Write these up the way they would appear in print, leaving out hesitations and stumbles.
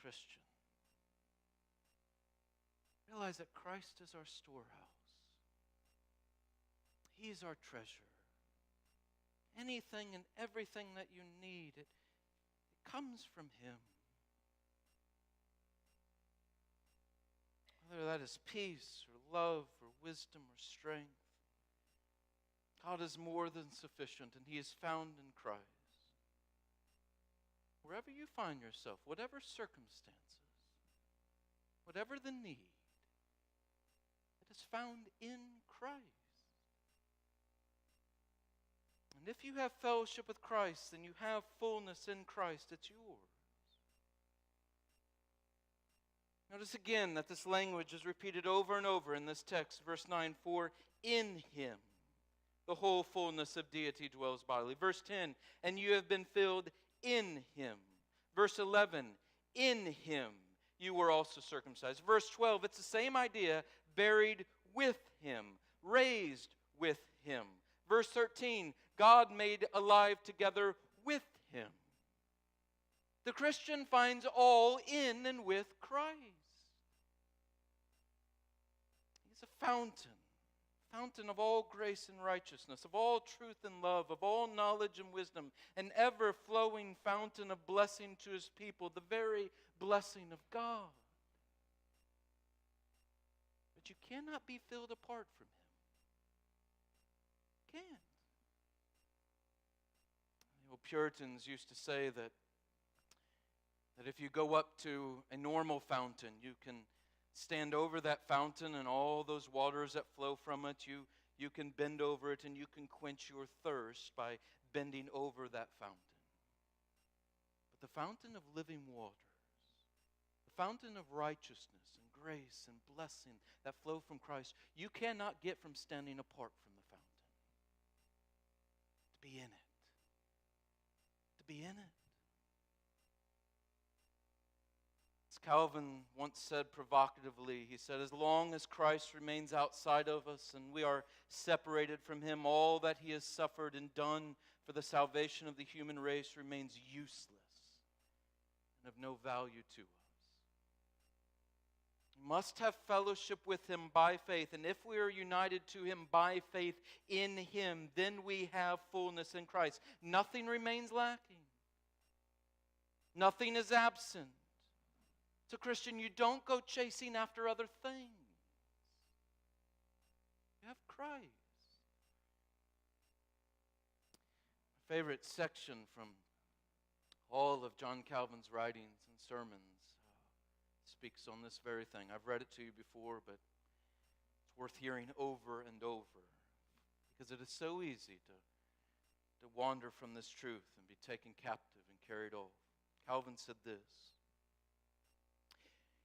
Christian, realize that Christ is our storehouse. He's our treasure. Anything and everything that you need, it comes from Him. Whether that is peace or love or wisdom or strength, God is more than sufficient, and He is found in Christ. Wherever you find yourself, whatever circumstances, whatever the need, it is found in Christ. And if you have fellowship with Christ, then you have fullness in Christ. It's yours. Notice again that this language is repeated over and over in this text. Verse 9, for in Him the whole fullness of deity dwells bodily. Verse 10, and you have been filled in Him. Verse 11, in Him you were also circumcised. Verse 12, it's the same idea, buried with Him, raised with Him. Verse 13, God made alive together with Him. The Christian finds all in and with Christ. He's a fountain of all grace and righteousness, of all truth and love, of all knowledge and wisdom, an ever-flowing fountain of blessing to His people, the very blessing of God. But you cannot be filled apart from Him. You can't. The old Puritans used to say that if you go up to a normal fountain, you can stand over that fountain and all those waters that flow from it, you can bend over it and you can quench your thirst by bending over that fountain. But the fountain of living waters, the fountain of righteousness and grace and blessing that flow from Christ, you cannot get from standing apart from the fountain. To be in it. To be in it. Calvin once said provocatively, he said, as long as Christ remains outside of us and we are separated from Him, all that He has suffered and done for the salvation of the human race remains useless and of no value to us. We must have fellowship with Him by faith, and if we are united to Him by faith in Him, then we have fullness in Christ. Nothing remains lacking. Nothing is absent. So, Christian, you don't go chasing after other things. You have Christ. My favorite section from all of John Calvin's writings and sermons speaks on this very thing. I've read it to you before, but it's worth hearing over and over because it is so easy to wander from this truth and be taken captive and carried off. Calvin said this: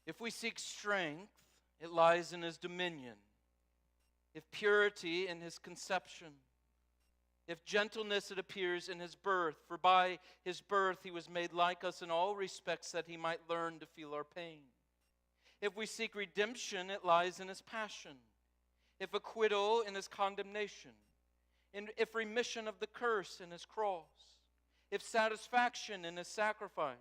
if we seek strength, it lies in His dominion. If purity, in His conception. If gentleness, it appears in His birth. For by His birth He was made like us in all respects, that He might learn to feel our pain. If we seek redemption, it lies in His passion. If acquittal, in His condemnation. And if remission of the curse, in His cross. If satisfaction, in His sacrifice.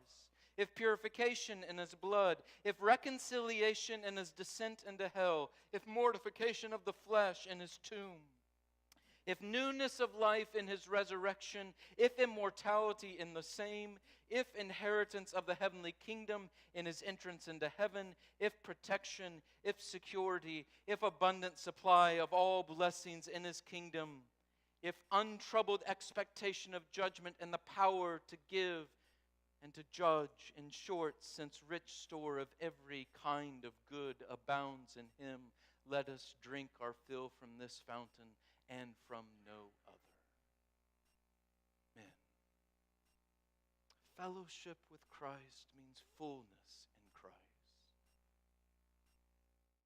If purification, in His blood. If reconciliation, in His descent into hell. If mortification of the flesh, in His tomb. If newness of life, in His resurrection. If immortality, in the same. If inheritance of the heavenly kingdom, in His entrance into heaven. If protection, if security. If abundant supply of all blessings in His kingdom. If untroubled expectation of judgment and the power to give and to judge. In short, since rich store of every kind of good abounds in Him, let us drink our fill from this fountain and from no other. Amen. Fellowship with Christ means fullness